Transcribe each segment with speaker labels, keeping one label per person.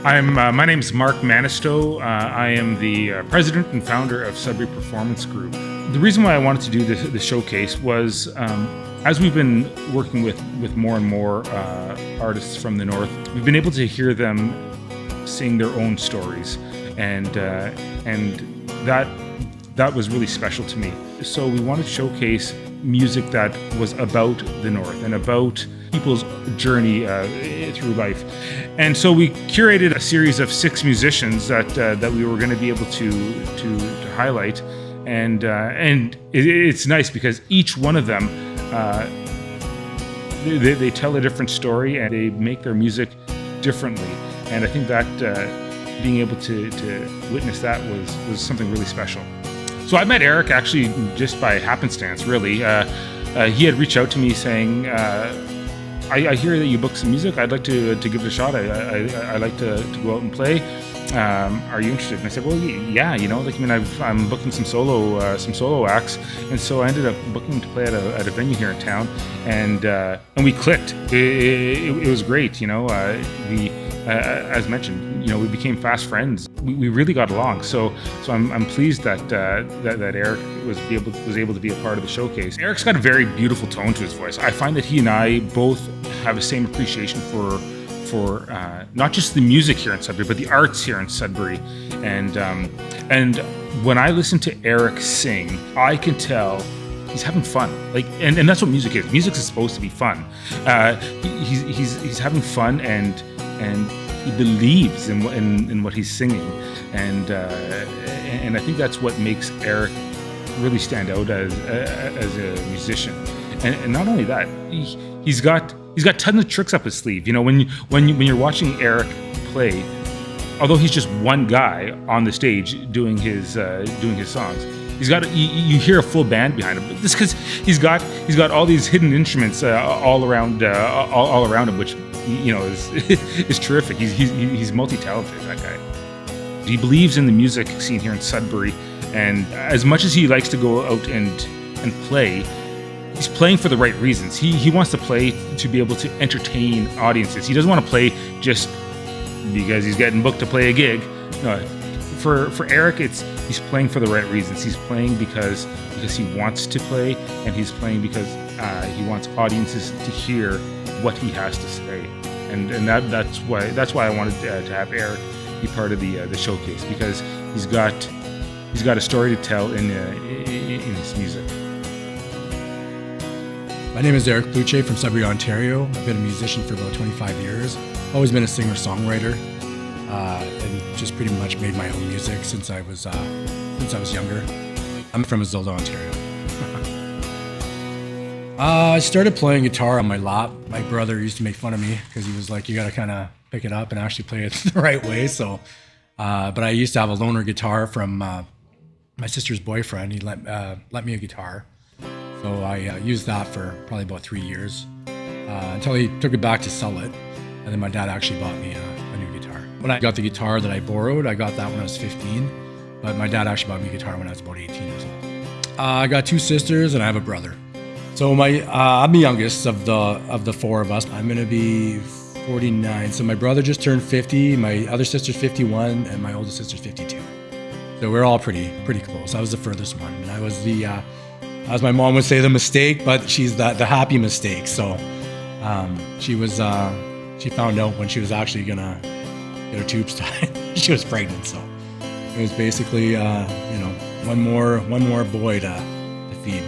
Speaker 1: My name is Mark Manistow. I am the president and founder of Sudbury Performance Group. The reason why I wanted to do this showcase was as we've been working with more and more artists from the North, we've been able to hear them sing their own stories, and that was really special to me. So we wanted to showcase music that was about the North and about people's journey through life. And so we curated a series of 6 musicians that we were going to be able to highlight. And it's nice because each one of them, they tell a different story and they make their music differently. And I think that being able to witness that was something really special. So I met Eric actually just by happenstance, really. He had reached out to me saying, I hear that you book some music. I'd like to give it a shot. I like to go out and play. Are you interested? And I said, well, yeah, I'm booking some solo acts, and so I ended up booking to play at a venue here in town, and we clicked. It was great, as mentioned, we became fast friends. We really got along. So I'm pleased that Eric was able to be a part of the showcase. Eric's got a very beautiful tone to his voice. I find that he and I both have the same appreciation for not just the music here in Sudbury, but the arts here in Sudbury. And when I listen to Eric sing, I can tell he's having fun. And that's what music is. Music is supposed to be fun. He's having fun and he believes in what he's singing. And I think that's what makes Eric really stand out as a musician. And not only that, he's got tons of tricks up his sleeve. When you're watching Eric play, although he's just one guy on the stage doing his songs, you hear a full band behind him. But this because he's got all these hidden instruments all around him, which is terrific. He's multi-talented, that guy. He believes in the music scene here in Sudbury, and as much as he likes to go out and play, he's playing for the right reasons. He wants to play to be able to entertain audiences. He doesn't want to play just because he's getting booked to play a gig. No, for Eric, he's playing for the right reasons. He's playing because he wants to play, and he's playing because he wants audiences to hear what he has to say. And that's why I wanted to have Eric be part of the showcase, because he's got a story to tell in his music.
Speaker 2: My name is Eric Cloutier from Sudbury, Ontario. I've been a musician for about 25 years. Always been a singer-songwriter, and just pretty much made my own music since I was younger. I'm from Azilda, Ontario. I started playing guitar on my lap. My brother used to make fun of me because he was like, "You got to kind of pick it up and actually play it the right way." So, but I used to have a loaner guitar from my sister's boyfriend. He let me a guitar. So I used that for probably about 3 years until he took it back to sell it. And then my dad actually bought me a new guitar. When I got the guitar that I borrowed, I got that when I was 15. But my dad actually bought me a guitar when I was about 18 years old. I got 2 sisters and I have a brother. So I'm the youngest of the 4 of us. I'm going to be 49. So my brother just turned 50. My other sister's 51 and my oldest sister's 52. So we're all pretty close. I was the furthest one. And I was as my mom would say, the mistake, but she's the happy mistake. So she found out when she was actually gonna get her tubes tied. She was pregnant, so it was basically one more boy to feed.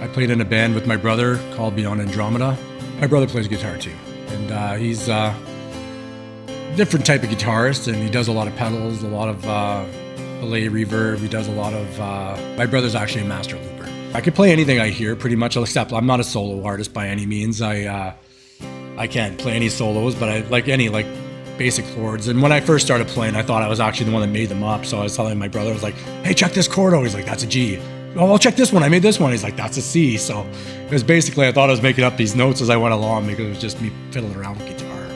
Speaker 2: I played in a band with my brother called Beyond Andromeda. My brother plays guitar too, and he's a different type of guitarist, and he does a lot of pedals, a lot of delay reverb. He does a lot of. My brother's actually a master looper. I can play anything I hear pretty much, except I'm not a solo artist by any means. I can't play any solos, but I like basic chords. And when I first started playing, I thought I was actually the one that made them up. So I was telling my brother, I was like, "Hey, check this chord out." He's like, "That's a G." "Oh, I'll check this one. I made this one." He's like, "That's a C." So it was basically, I thought I was making up these notes as I went along because it was just me fiddling around with guitar.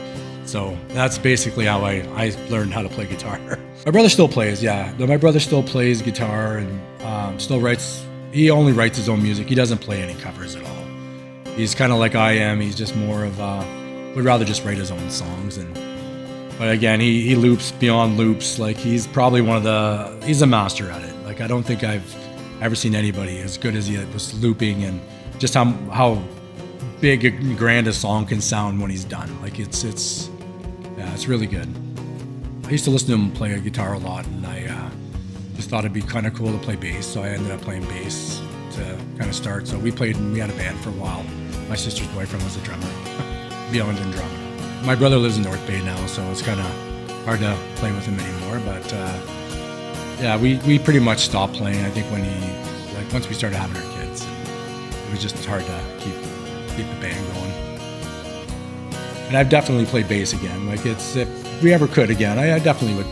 Speaker 2: So that's basically how I learned how to play guitar. My brother still plays, yeah. My brother still plays guitar and still writes. He only writes his own music. He doesn't play any covers at all. He's kind of like I am. He's just more of would rather just write his own songs and But again, he loops beyond loops. Like he's probably he's a master at it. Like I don't think I've ever seen anybody as good as he was looping, and just how big and grand a song can sound when he's done. Like it's really good. I used to listen to him play a guitar a lot, and I just thought it'd be kind of cool to play bass. So I ended up playing bass to kind of start. So we had a band for a while. My sister's boyfriend was a drummer, beyond in drum. My brother lives in North Bay now, so it's kind of hard to play with him anymore. But yeah, we pretty much stopped playing. I think when once we started having our kids, it was just hard to keep the band going. And I've definitely played bass again. Like if we ever could again, I definitely would,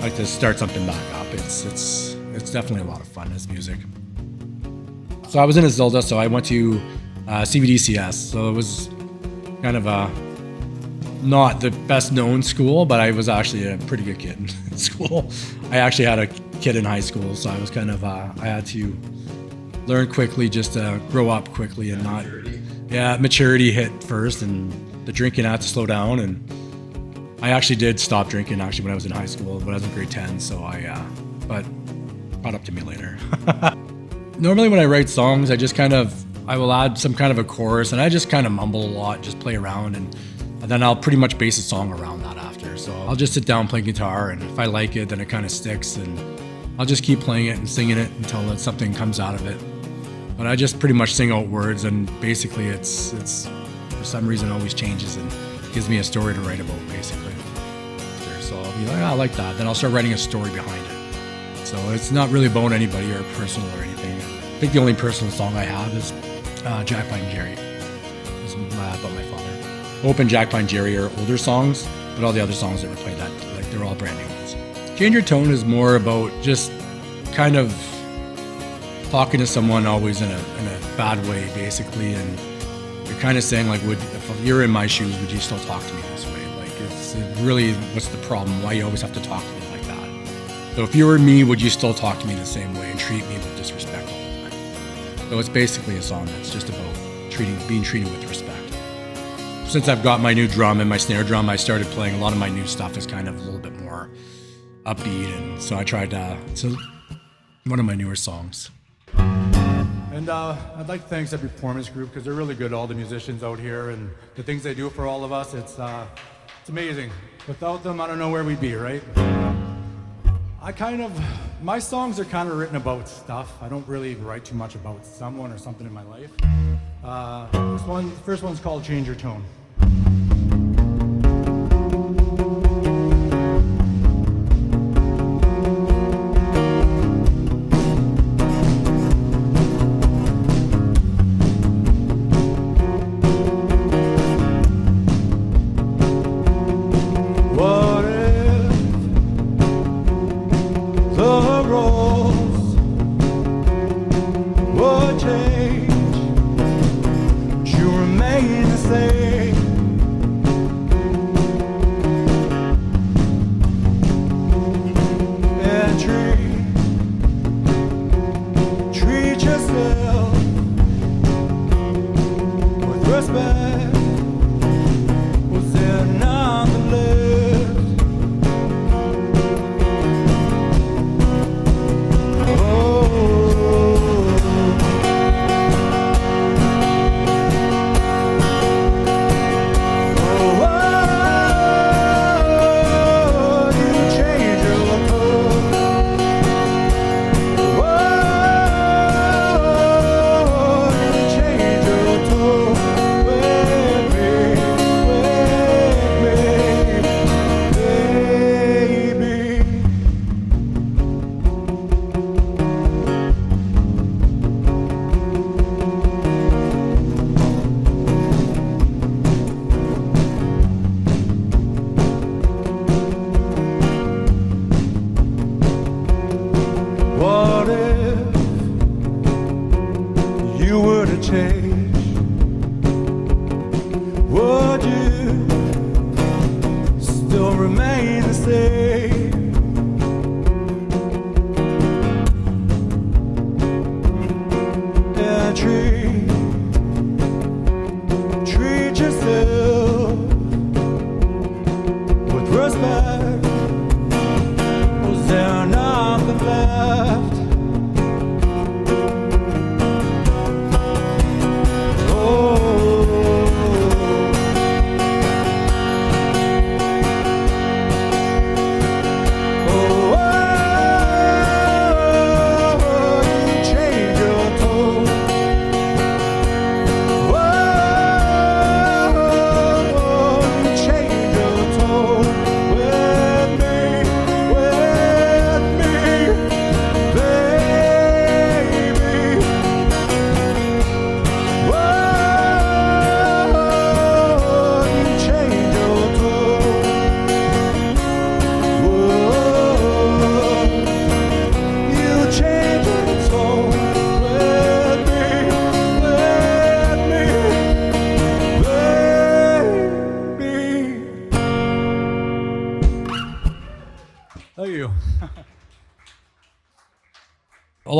Speaker 2: like to start something back up. It's definitely a lot of fun as music. So I was in Isilda, so I went to CVDCS. So it was kind of not the best known school, but I was actually a pretty good kid in school. I actually had a kid in high school, so I was kind of I had to learn quickly, just to grow up quickly and not maturity hit first, and the drinking had to slow down. And I actually did stop drinking when I was in high school, but I was in grade 10, so but caught up to me later. Normally when I write songs, I will add some kind of a chorus, and I just kind of mumble a lot, just play around, and then I'll pretty much base a song around that after. So I'll just sit down, play guitar, and if I like it, then it kind of sticks, and I'll just keep playing it and singing it until something comes out of it. But I just pretty much sing out words, and basically it's for some reason always changes and gives me a story to write about, basically. So I'll be like, I like that. Then I'll start writing a story behind it. So it's not really about anybody or personal or anything. I think the only personal song I have is Jack Pine Jerry. It's about my father. Hope and Jack Pine Jerry are older songs, but all the other songs that were played they're all brand new ones. Change Your Tone is more about just kind of talking to someone always in a bad way, basically, and you're kind of saying if you're in my shoes, would you still talk to me this way? It's really, what's the problem? Why you always have to talk to me like that? So if you were me, would you still talk to me the same way and treat me with disrespect all the time? So it's basically a song that's just about being treated with respect. Since I've got my new drum and my snare drum, I started playing a lot of my new stuff is kind of a little bit more upbeat, and so I tried it's one of my newer songs. And I'd like to thank every performance group, because they're really good, all the musicians out here, and the things they do for all of us, it's amazing. Without them, I don't know where we'd be, right? My songs are kind of written about stuff. I don't really write too much about someone or something in my life. The first one's called Change Your Tone.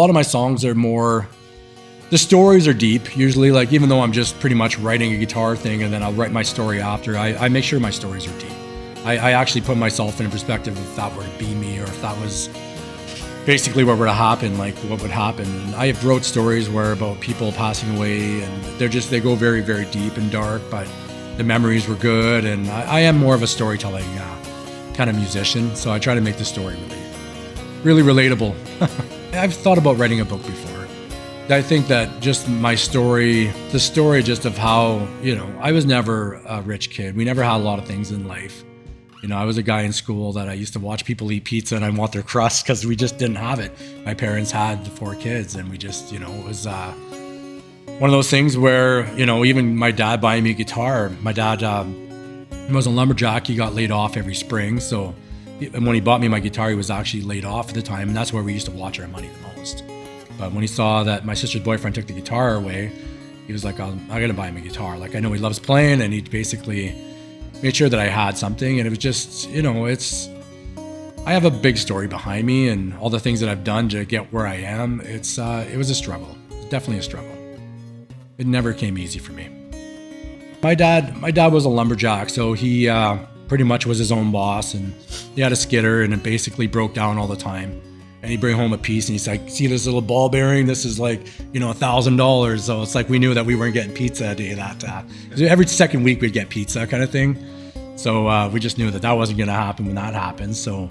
Speaker 2: lot of my songs are more, the stories are deep usually, like even though I'm just pretty much writing a guitar thing and then I'll write my story after, I make sure my stories are deep. I actually put myself in a perspective if that were to be me, or if that was basically what were to happen, like what would happen. And I have wrote stories where about people passing away, and they go very, very deep and dark, but the memories were good. And I am more of a storytelling kind of musician, so I try to make the story really relatable. I've thought about writing a book before. I think that just my story, the story just of how, I was never a rich kid. We never had a lot of things in life. I was a guy in school that I used to watch people eat pizza and I want their crust because we just didn't have it. My parents had 4 kids and we just, it was one of those things where, even my dad buying me a guitar, my dad was a lumberjack. He got laid off every spring. So when he bought me my guitar, he was actually laid off at the time. And that's where we used to watch our money the most. But when he saw that my sister's boyfriend took the guitar away, he was like, I'm going to buy him a guitar. Like, I know he loves playing, and he basically made sure that I had something. And it was just, I have a big story behind me and all the things that I've done to get where I am. It was a struggle. It's definitely a struggle. It never came easy for me. My dad was a lumberjack, so he pretty much was his own boss, and he had a skidder, and it basically broke down all the time. And he'd bring home a piece and he's like, see this little ball bearing? This is like, $1,000. So it's like we knew that we weren't getting pizza a day every second week we'd get pizza kind of thing. So we just knew that wasn't going to happen when that happened. So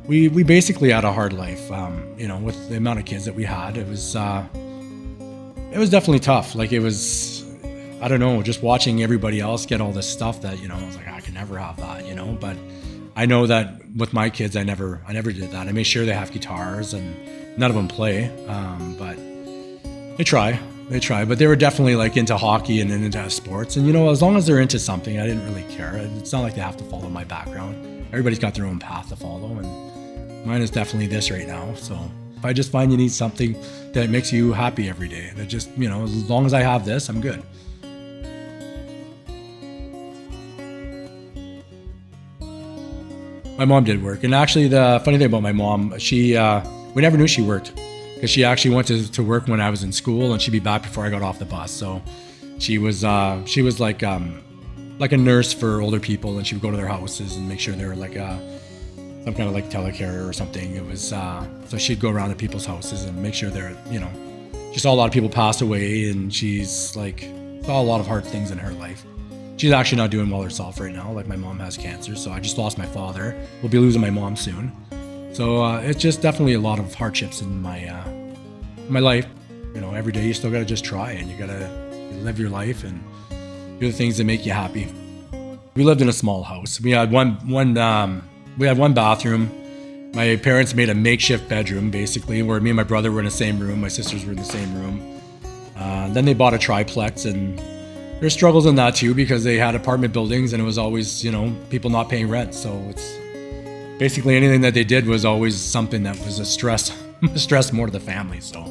Speaker 2: we basically had a hard life, with the amount of kids that we had. It was definitely tough. Like it was, I don't know, just watching everybody else get all this stuff that, I was like, I could never have that, but I know that with my kids, I never did that. I made sure they have guitars, and none of them play, but they try, but they were definitely like into hockey and into sports. And, as long as they're into something, I didn't really care. It's not like they have to follow my background. Everybody's got their own path to follow, and mine is definitely this right now. So if I just find you need something that makes you happy every day, that just, as long as I have this, I'm good. My mom did work, and actually the funny thing about my mom, we never knew she worked, because she actually went to work when I was in school, and she'd be back before I got off the bus. So she was like a nurse for older people, and she would go to their houses and make sure they were like some kind of like telecare or something. It was so she'd go around to people's houses and make sure they're, she saw a lot of people pass away, and she's like saw a lot of hard things in her life. She's actually not doing well herself right now. Like, my mom has cancer, so I just lost my father. We'll be losing my mom soon. So it's just definitely a lot of hardships in my life. Every day you still gotta just try, and you gotta live your life and do the things that make you happy. We lived in a small house. We had one bathroom. My parents made a makeshift bedroom, basically, where me and my brother were in the same room. My sisters were in the same room. Then they bought a triplex, and there's struggles in that too, because they had apartment buildings, and it was always, people not paying rent. So it's basically anything that they did was always something that was a stress more to the family. So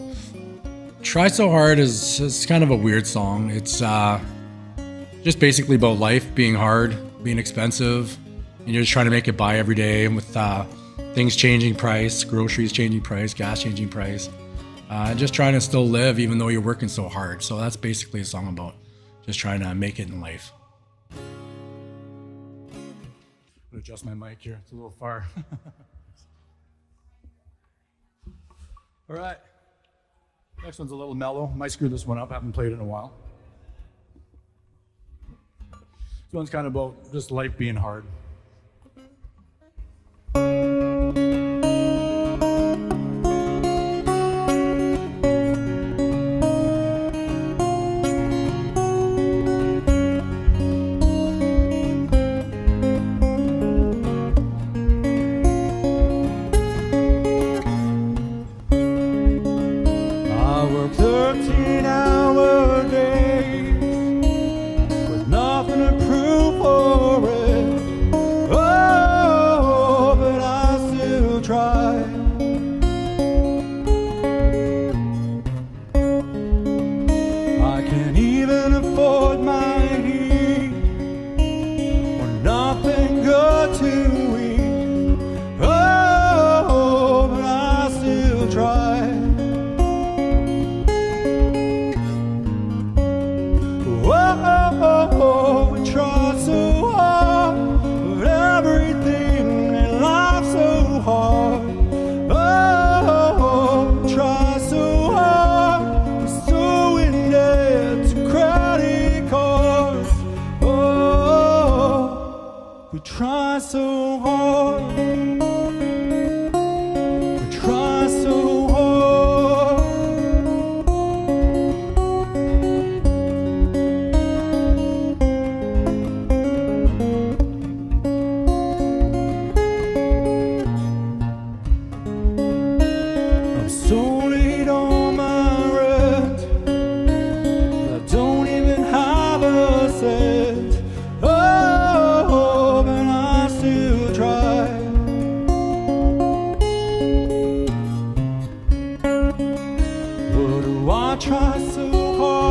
Speaker 2: Try So Hard is kind of a weird song. It's just basically about life being hard, being expensive, and you're just trying to make it by every day, and with things changing price, groceries changing price, gas changing price, just trying to still live even though you're working so hard. So that's basically a song about just trying to make it in life. I'll adjust my mic here. It's a little far. All right. Next one's a little mellow. Might screw this one up. I haven't played it in a while. This one's kind of about just life being hard.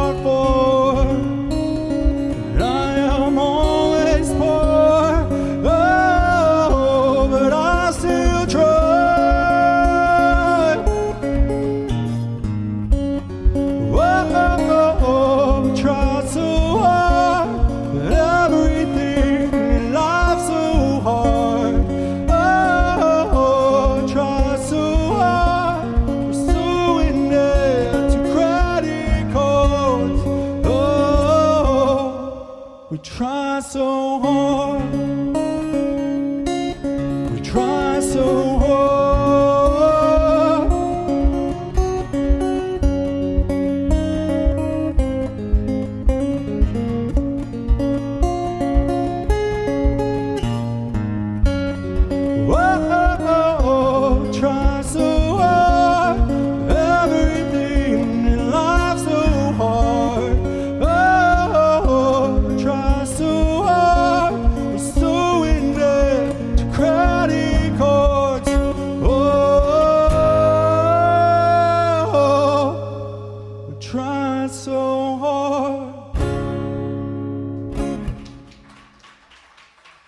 Speaker 3: fought for, and I am always poor. Oh, but I still try. Oh, try so hard, but everything in life's so hard. Oh, try so hard, pursuing it to credit cards. Oh, we try so hard. We try so hard. Oh, try so hard. Everything in life so hard. Oh, try so hard. We're so in debt to credit cards. Oh, we try so hard.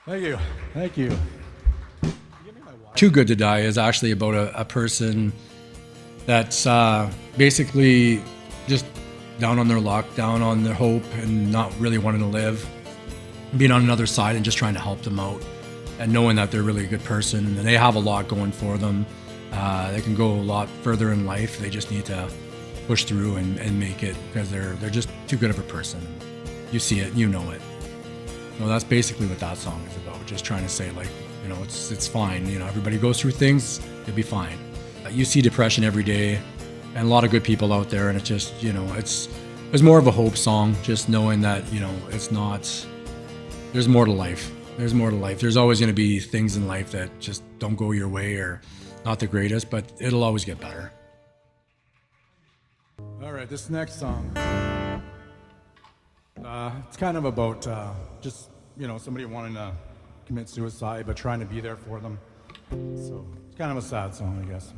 Speaker 2: Thank you. Thank you. Too Good to Die is actually about a person that's basically just down on their luck, down on their hope, and not really wanting to live, being on another side and just trying to help them out, and knowing that they're really a good person and they have a lot going for them. They can go a lot further in life. They just need to push through and make it, because they're just too good of a person. You see it, you know it. So that's basically what that song is about. Just trying to say, like, you know, it's fine. You know, everybody goes through things. You'll be fine. You see depression every day, and a lot of good people out there, and it's just, you know, it's more of a hope song. Just knowing that, you know, it's not. There's more to life. There's more to life. There's always going to be things in life that just don't go your way, or not the greatest, but it'll always get better.
Speaker 3: All right, this next song. It's kind of about just, you know, somebody wanting to commit suicide but trying to be there for them. So it's kind of a sad song, I guess.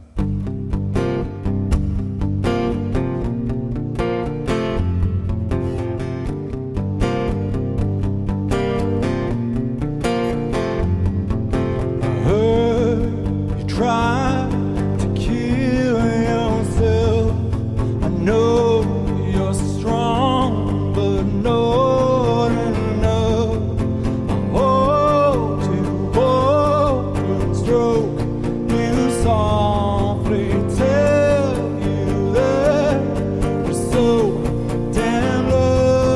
Speaker 3: I heard you tried to kill yourself. I know you're strong, but not enough. I hold you and stroke you softly, tell you that you're so damn lovely.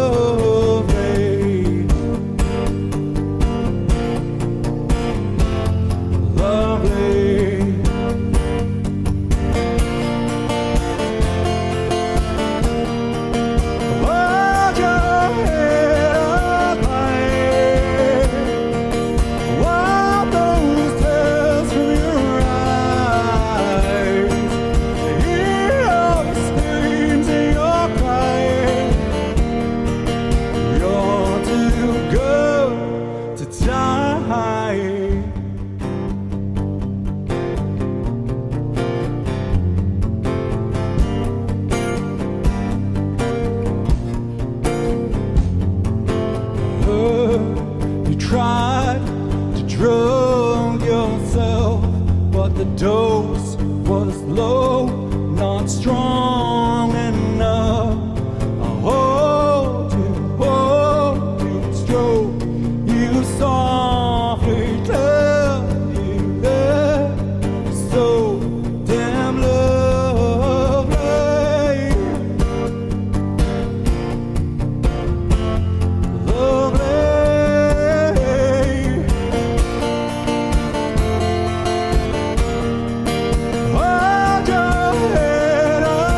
Speaker 3: Hold your head up high, wipe those tears from your eyes. Hear all the screams and you're crying. You're too good to die. You tried to drug yourself, but the dose was low, not strong enough. I hold you, stroke you softly, tell you that you're so damn lovely. Hold your head up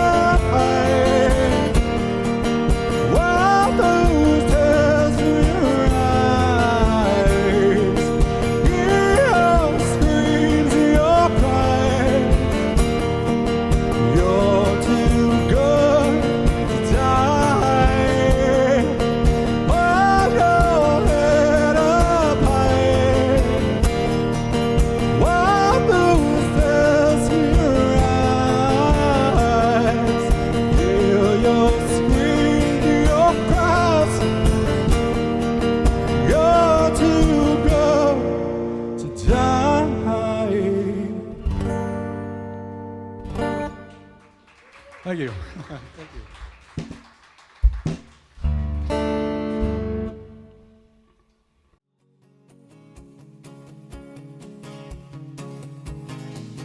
Speaker 3: Thank you. Thank you.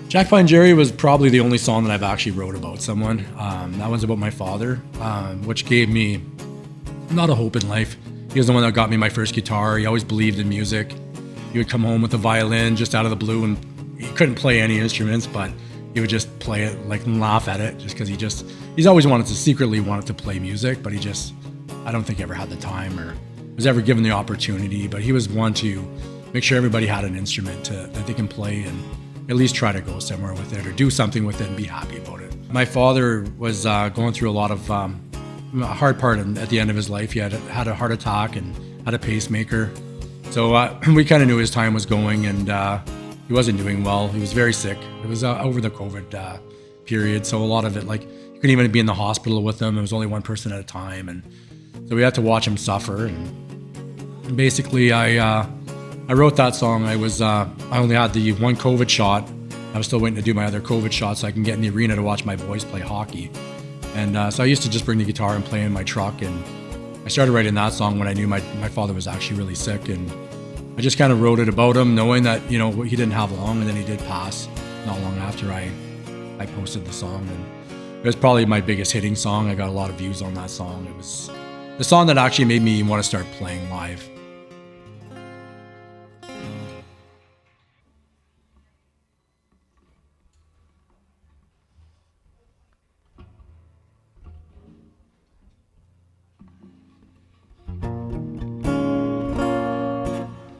Speaker 2: Jack Fine Jerry was probably the only song that I've actually wrote about someone. That one's about my father, which gave me not a hope in life. He was the one that got me my first guitar. He always believed in music. He would come home with a violin just out of the blue, and he couldn't play any instruments, but he would just play it and laugh at it just because he's always secretly wanted to play music, but I don't think he ever had the time or was ever given the opportunity. But he was one to make sure everybody had an instrument that they can play and at least try to go somewhere with it or do something with it and be happy about it. My father was going through a lot of a hard part at the end of his life. He had a heart attack and had a pacemaker. So we kind of knew his time was going, and he wasn't doing well. He was very sick. It was over the COVID period. So a lot of it, you couldn't even be in the hospital with him. It was only one person at a time. And so we had to watch him suffer. And basically I wrote that song. I only had the one COVID shot. I was still waiting to do my other COVID shot so I can get in the arena to watch my boys play hockey. And so I used to just bring the guitar and play in my truck. And I started writing that song when I knew my father was actually really sick. And I just kind of wrote it about him, knowing that, he didn't have long, and then he did pass not long after I posted the song. And it was probably my biggest hitting song. I got a lot of views on that song. It was the song that actually made me want to start playing live.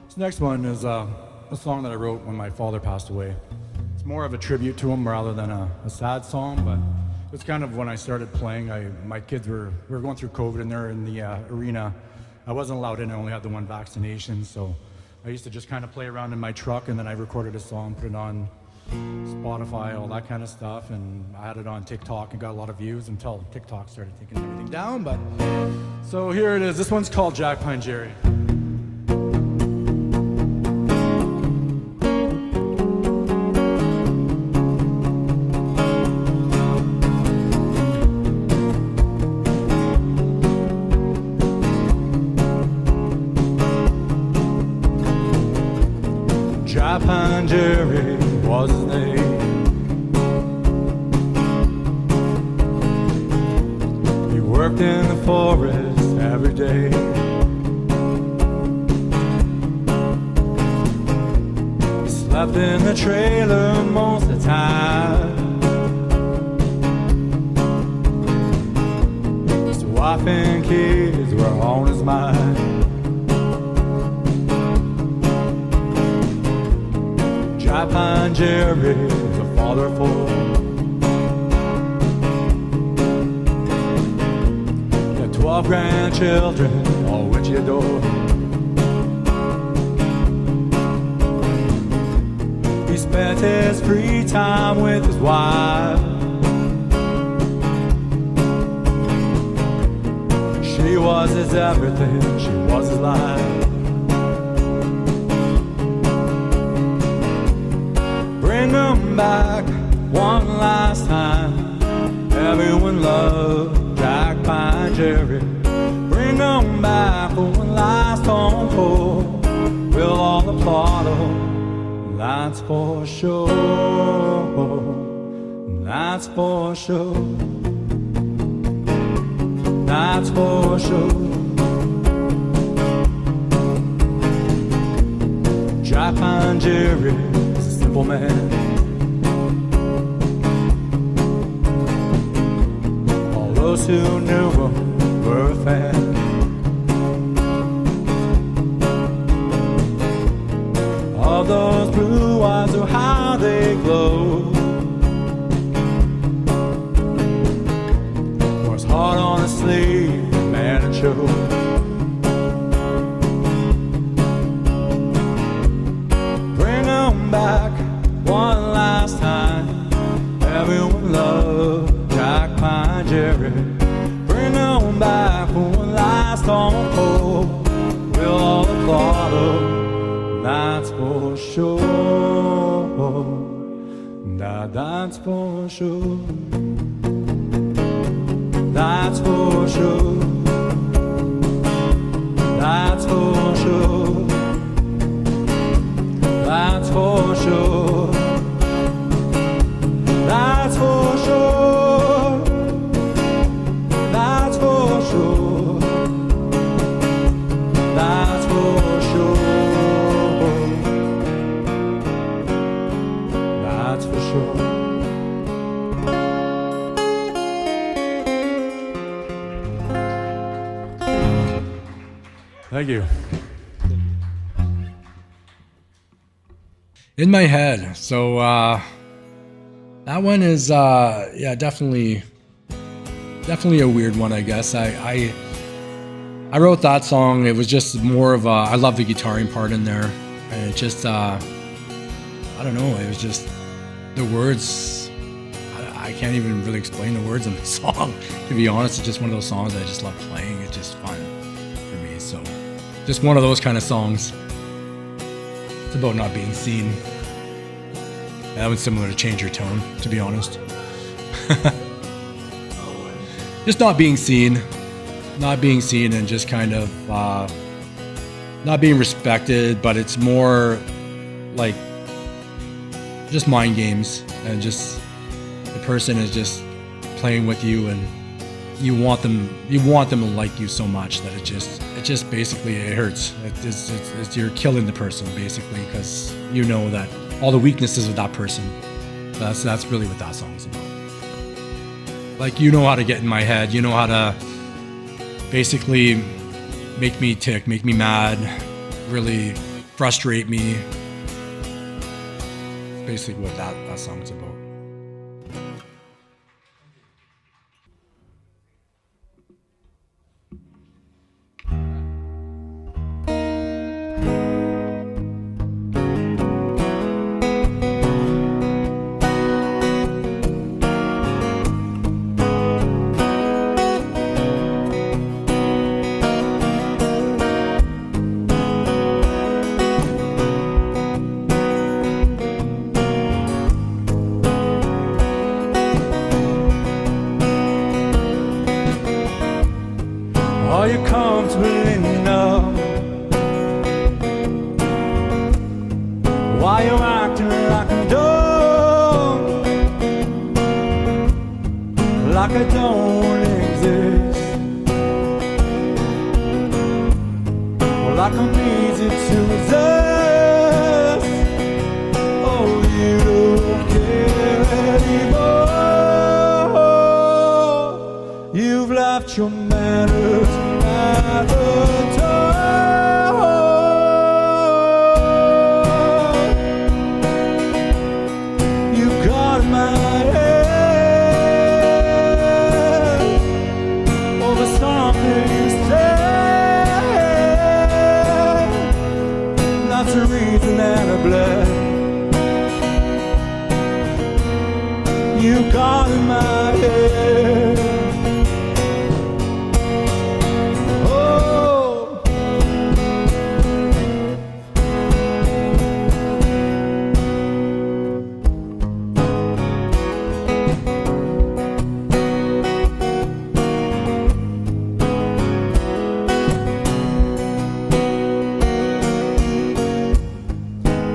Speaker 3: This next one is a song that I wrote when my father passed away. It's more of a tribute to him rather than a sad song, but it's kind of when I started playing. My kids we were going through COVID, and they're in the arena. I wasn't allowed in. I only had the one vaccination, so I used to just kind of play around in my truck, and then I recorded a song, put it on Spotify, all that kind of stuff, and I had it on TikTok and got a lot of views until TikTok started taking everything down. But so here it is. This one's called Jack Pine Jerry. Jack Pine Jerry was his name. He worked in the forest every day. He slept in the trailer most of the time. His wife and kids were on his mind. Jack Pine Jerry was a father of four. He had 12 grandchildren, all which he adored. He spent his free time with his wife. She was his everything, she was his life. Bring them back one last time. Everyone loved Jack Pine Jerry. Bring them back one last encore. We'll all applaud him, that's for sure. That's for sure. That's for sure. Jack Pine Jerry, simple man. All those who knew him were a fan. All those blue eyes, oh how they glow. For his heart on his sleeve, man and show. Back one last time. Everyone loved Jack Pine Jerry. Bring them back one last encore. We'll all applaud him, that's for sure. That's for sure. That's for sure. That's for sure. That's for sure. That's for sure. That's for sure. That's for sure. That's for sure. Thank you.
Speaker 2: In my head. So that one is yeah, definitely a weird one, I guess. I wrote that song. It was just more of a, I love the guitaring part in there, and it just I don't know, it was just the words. I can't even really explain the words in the song, to be honest. It's just one of those songs that I just love playing. It's just fun for me. So just one of those kind of songs. It's about not being seen. That one's similar to Change Your Tone, to be honest. Just not being seen, and just kind of not being respected, but it's more like just mind games, and just the person is just playing with you, and you want them to like you so much that it just basically, it hurts. It's you're killing the person basically, because you know that all the weaknesses of that person. That's really what that song's about. Like, you know how to get in my head, you know how to basically make me tick, make me mad, really frustrate me. Basically what that song's about.
Speaker 3: Are you comfortable enough? Why you acting like I'm dumb? Like I don't exist? Or like I'm easy to resist? Oh, you don't care anymore. You've left your manners at the door. You got my head over something you said. That's the reason that I bled. You got my head.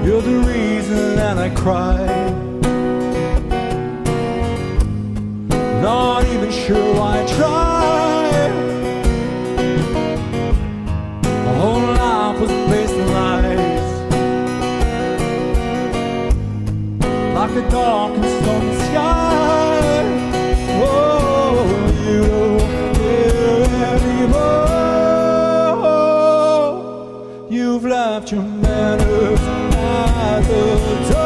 Speaker 3: You're the reason that I cry. Not even sure why I try. My whole life was based on lies, like a dark and stormy sky. Oh, you don't care anymore. You've left your manners at the door.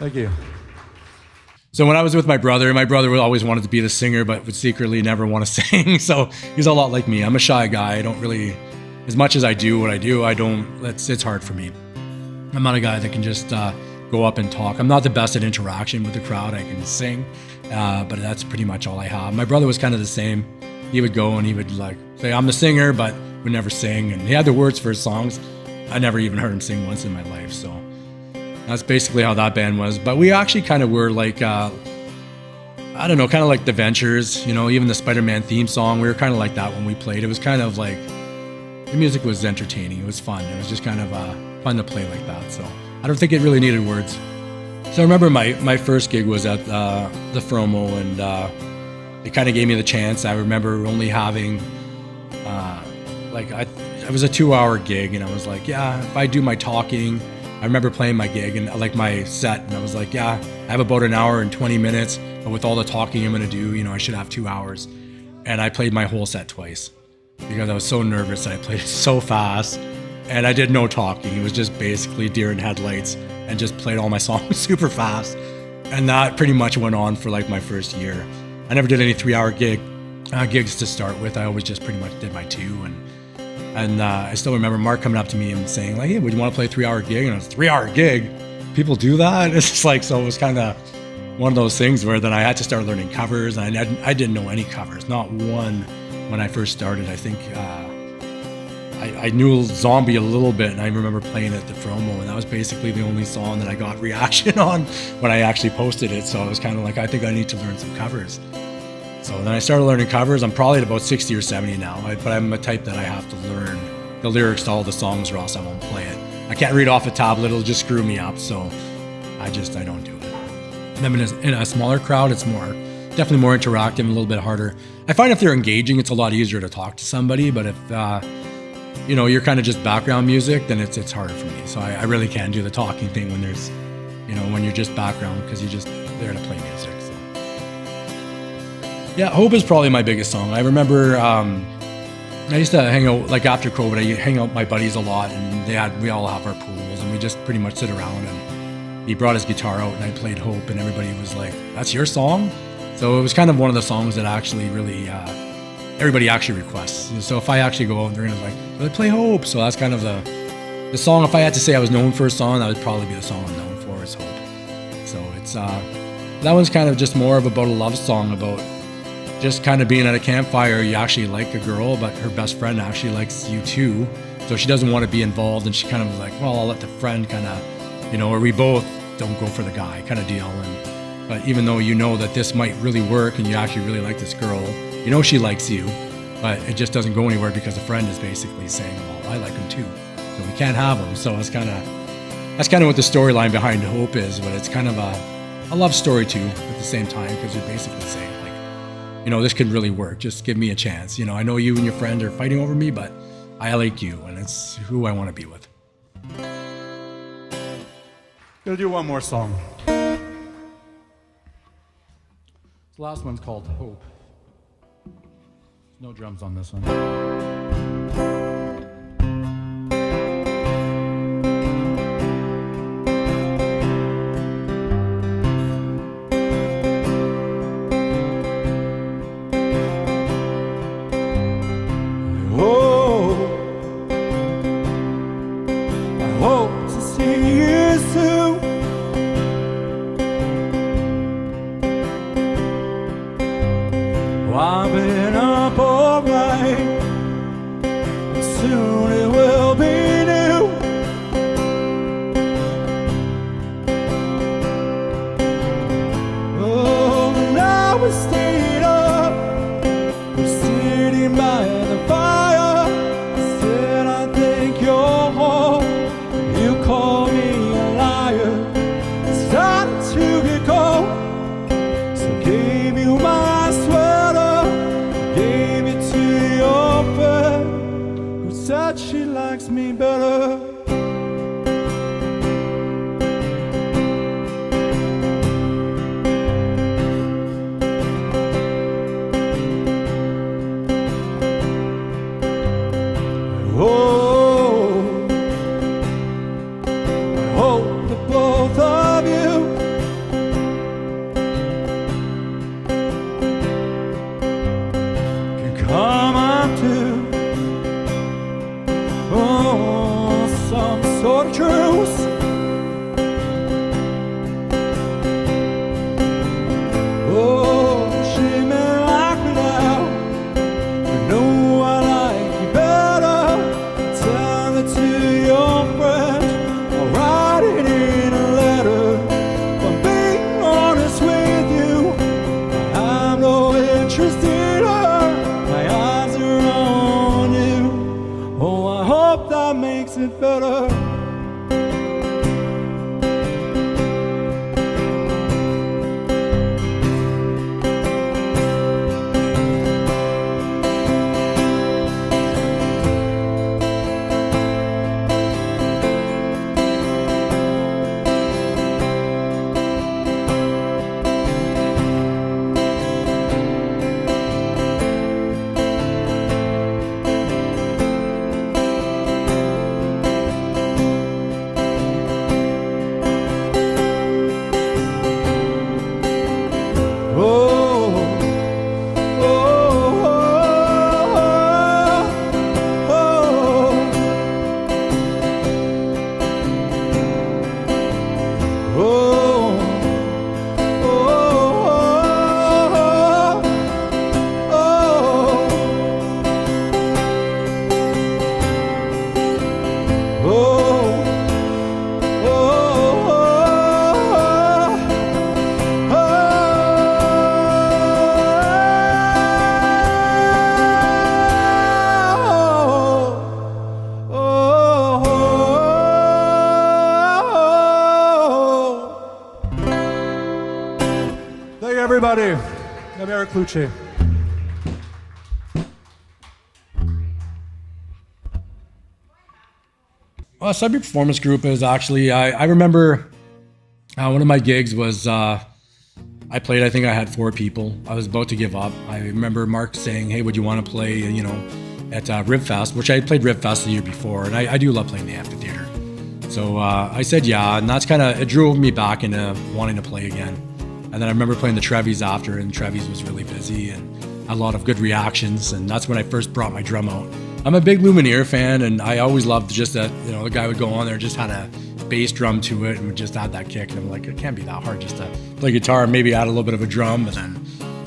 Speaker 3: Thank you.
Speaker 2: So when I was with my brother would always wanted to be the singer, but would secretly never want to sing. So he's a lot like me. I'm a shy guy. I don't really, as much as I do what I do, it's hard for me. I'm not a guy that can just go up and talk. I'm not the best at interaction with the crowd. I can sing, but that's pretty much all I have. My brother was kind of the same. He would go and he would like say, I'm the singer, but would never sing. And he had the words for his songs. I never even heard him sing once in my life. So that's basically how that band was. But we actually kind of were like, I don't know, kind of like the Ventures, you know, even the Spider-Man theme song. We were kind of like that when we played. It was kind of like, the music was entertaining. It was fun. It was just kind of fun to play like that. So I don't think it really needed words. So I remember my first gig was at the Fromo, and it kind of gave me the chance. I remember only having, it was a 2-hour gig, and I was like, yeah, if I do my talking, I remember playing my gig and like my set, and I was like, yeah, I have about an hour and 20 minutes, but with all the talking I'm gonna do, you know, I should have 2 hours. And I played my whole set twice because I was so nervous that I played it so fast, and I did no talking. It was just basically deer in headlights, and just played all my songs super fast. And that pretty much went on for like my first year. I never did any 3-hour gigs to start with. I always just pretty much did my 2. And I still remember Mark coming up to me and saying like, hey, would you want to play a 3-hour gig? And I was 3-hour gig? People do that? It's just like, so it was kind of one of those things where then I had to start learning covers. And I didn't know any covers, not one when I first started. I think I knew Zombie a little bit, and I remember playing it at the Fromo, and that was basically the only song that I got reaction on when I actually posted it. So I was kind of like, I think I need to learn some covers. So then I started learning covers. I'm probably at about 60 or 70 now, but I'm a type that I have to learn the lyrics to all the songs or else I won't play it. I can't read off a tablet, it'll just screw me up, so I don't do it. And then in a smaller crowd, it's definitely more interactive and a little bit harder. I find if they're engaging, it's a lot easier to talk to somebody, but if you're kind of just background music, then it's harder for me. So I really can't do the talking thing when there's, when you're just background, because you're just there to play music. So yeah, Hope is probably my biggest song. I remember I used to hang out, like after COVID, I hang out with my buddies a lot, and we all have our pools, and we just pretty much sit around, and he brought his guitar out and I played Hope, and everybody was like, that's your song? So it was kind of one of the songs that actually really, everybody actually requests. So if I actually go out and they're gonna like, well, play Hope. So that's kind of the song. If I had to say I was known for a song, that would probably be the song I'm known for, is Hope. So it's, that one's kind of just more of about a love song, about just kind of being at a campfire. You actually like a girl, but her best friend actually likes you too. So she doesn't want to be involved, and she kind of was like, well, I'll let the friend kind of, or we both don't go for the guy kind of deal. But even though you know that this might really work and you actually really like this girl, she likes you, but it just doesn't go anywhere because the friend is basically saying, well, I like him too, so we can't have him. So that's kind of what the storyline behind Hope is, but it's kind of a love story too at the same time, because you're basically saying like, this could really work. Just give me a chance. I know you and your friend are fighting over me, but I like you, and it's who I want to be with.
Speaker 3: Gonna do one more song. The last one's called Hope. No drums on this one. told the truth. Oh, she may like me now. You know I like you better. Tell it to your friend. I'll write it in a letter. If I'm being honest with you, I have no interest in her. My eyes are on you. Oh, I hope that makes it better. Thank you, everybody. I'm Eric Cloutier.
Speaker 2: Well, Sudbury Performance Group is actually, I remember one of my gigs was, I played, I think I had 4 people. I was about to give up. I remember Mark saying, hey, would you want to play, at Rib Fest, which I had played Rib Fest the year before, and I do love playing the amphitheater. So I said yeah, and that's kind of, it drove me back into wanting to play again. And then I remember playing the Trevi's after, and Trevi's was really busy and had a lot of good reactions, and that's when I first brought my drum out. I'm a big Lumineer fan, and I always loved just that, the guy would go on there, just had a bass drum to it and would just add that kick, and I'm like, it can't be that hard just to play guitar and maybe add a little bit of a drum, and then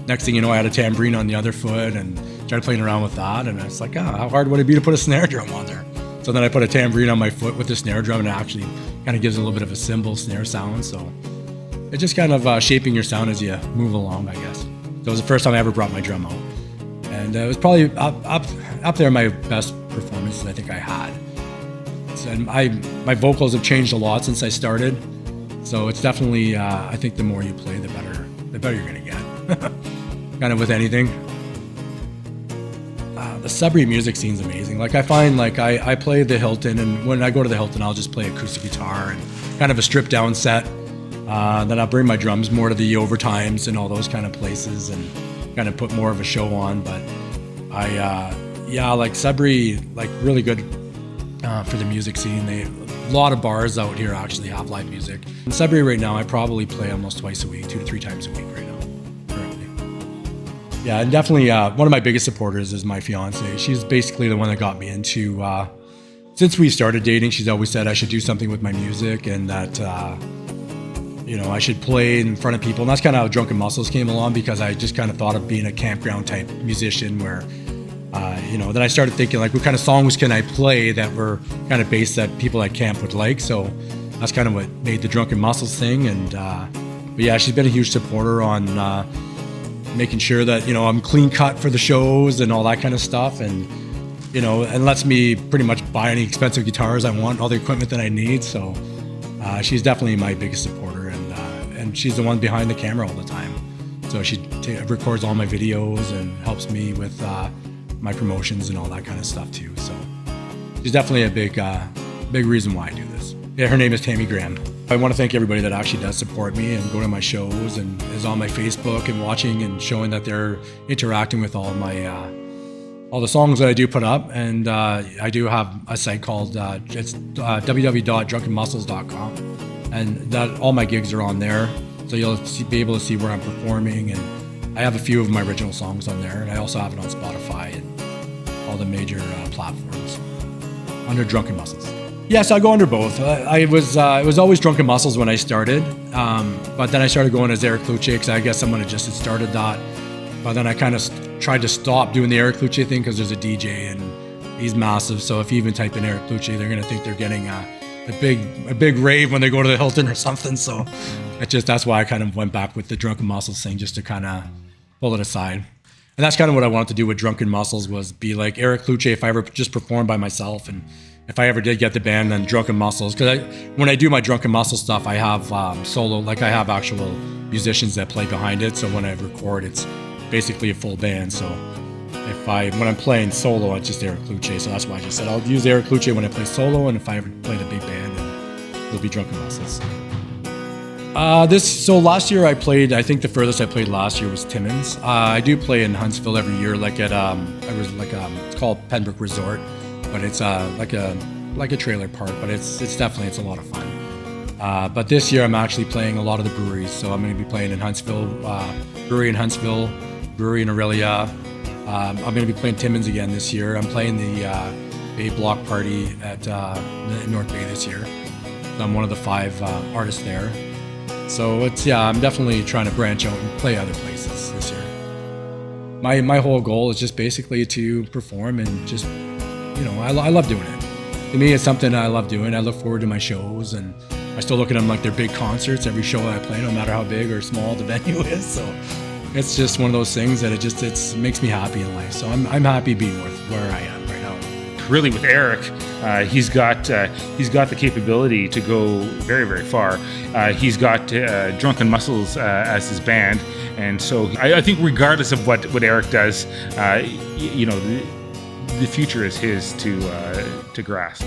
Speaker 2: next thing you know, I had a tambourine on the other foot and started playing around with that, and it's like, how hard would it be to put a snare drum on there? So then I put a tambourine on my foot with the snare drum, and it actually kind of gives a little bit of a cymbal snare sound, so it's just kind of shaping your sound as you move along, I guess. So it was the first time I ever brought my drum out. And it was probably up there my best performances I think I had. And my vocals have changed a lot since I started. So it's definitely, I think the more you play, the better you're gonna get. Kind of with anything. The Sudbury music scene's amazing. Like I find like I play the Hilton, and when I go to the Hilton, I'll just play acoustic guitar and kind of a stripped down set. Then I'll bring my drums more to the overtimes and all those kind of places and kind of put more of a show on. But like Sudbury, like really good for the music scene. A lot of bars out here actually have live music. In Sudbury right now, I probably play almost twice a week, 2 to 3 times a week right now, currently. Yeah, and definitely one of my biggest supporters is my fiance. She's basically the one that got me into, since we started dating, she's always said I should do something with my music and that, I should play in front of people. And that's kind of how Drunken Muscles came along, because I just kind of thought of being a campground type musician where, then I started thinking like, what kind of songs can I play that were kind of based that people at camp would like. So that's kind of what made the Drunken Muscles thing. And, but yeah, she's been a huge supporter on making sure that, I'm clean cut for the shows and all that kind of stuff. And, and lets me pretty much buy any expensive guitars I want, all the equipment that I need. So she's definitely my biggest supporter, and she's the one behind the camera all the time. So she records all my videos and helps me with my promotions and all that kind of stuff too. So she's definitely a big reason why I do this. Yeah, her name is Tammy Graham. I want to thank everybody that actually does support me and go to my shows and is on my Facebook and watching and showing that they're interacting with all my all the songs that I do put up. And I do have a site called it's www.drunkenmuscles.com, and that all my gigs are on there, so you'll be able to see where I'm performing. And I have a few of my original songs on there, and I also have it on Spotify and all the major platforms under Drunken Muscles. Yeah, so I go under both. I was it was always Drunken Muscles when I started, but then I started going as Eric Cloutier because I guess someone had just started that. But then I kind of tried to stop doing the Eric Cloutier thing because there's a DJ and he's massive. So if you even type in Eric Cloutier, they're gonna think they're getting a big rave when they go to the Hilton or something. So that's why I kind of went back with the Drunken Muscles thing, just to kind of pull it aside. And that's kind of what I wanted to do with Drunken Muscles, was be like Eric Cloutier if I ever just performed by myself, and if I ever did get the band, then Drunken Muscles. Because when I do my Drunken Muscles stuff, I have solo, like I have actual musicians that play behind it. So when I record, it's basically a full band. So when I'm playing solo, it's just Eric Cloutier. So that's why I just said I'll use Eric Cloutier when I play solo, and if I ever play the big band, then it'll be Drunken Muscles. So last year I think the furthest I played last year was Timmins. I do play in Huntsville every year, like at it's called Pembroke Resort, but it's like a trailer park, but it's a lot of fun. But this year I'm actually playing a lot of the breweries, so I'm going to be playing in Huntsville, brewery in Huntsville, brewery in Aurelia. I'm going to be playing Timmins again this year. I'm playing the Bay Block Party at North Bay this year. So I'm one of the 5 artists there. So I'm definitely trying to branch out and play other places this year. My whole goal is just basically to perform and just, I love doing it. To me, it's something I love doing. I look forward to my shows, and I still look at them like they're big concerts, every show I play, no matter how big or small the venue is. So it's just one of those things that it makes me happy in life. So I'm happy being where I am right now.
Speaker 1: Really, with Eric, he's got the capability to go very, very far. He's got Drunken Muscles as his band, and so I think regardless of what Eric does, the future is his to grasp.